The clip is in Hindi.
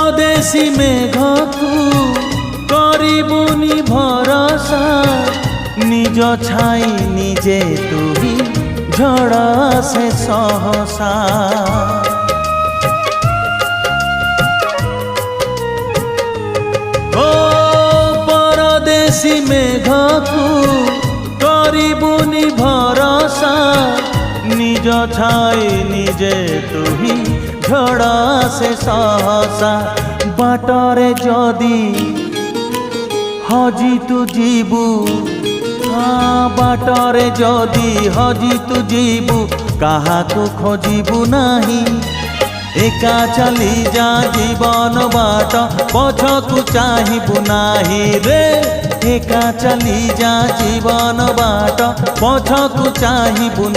परदेशी मेघकू करिबुनी भरोसा निज छाई निजे तुही झड़ से सहसा ओ परदेशी मेघकू करिबुनी भरोसा निज छाई निजे तुही झड़ से सहसा बाटरे जदि हजी तू जीबू बाटरे जदि हजी तू जीबू काहाकू खोजिबू नाही एका चली जा जीवन बाट पछकू चाहिबू नाही रे एका चली जा जीवन बाट पछकू चाहिबू।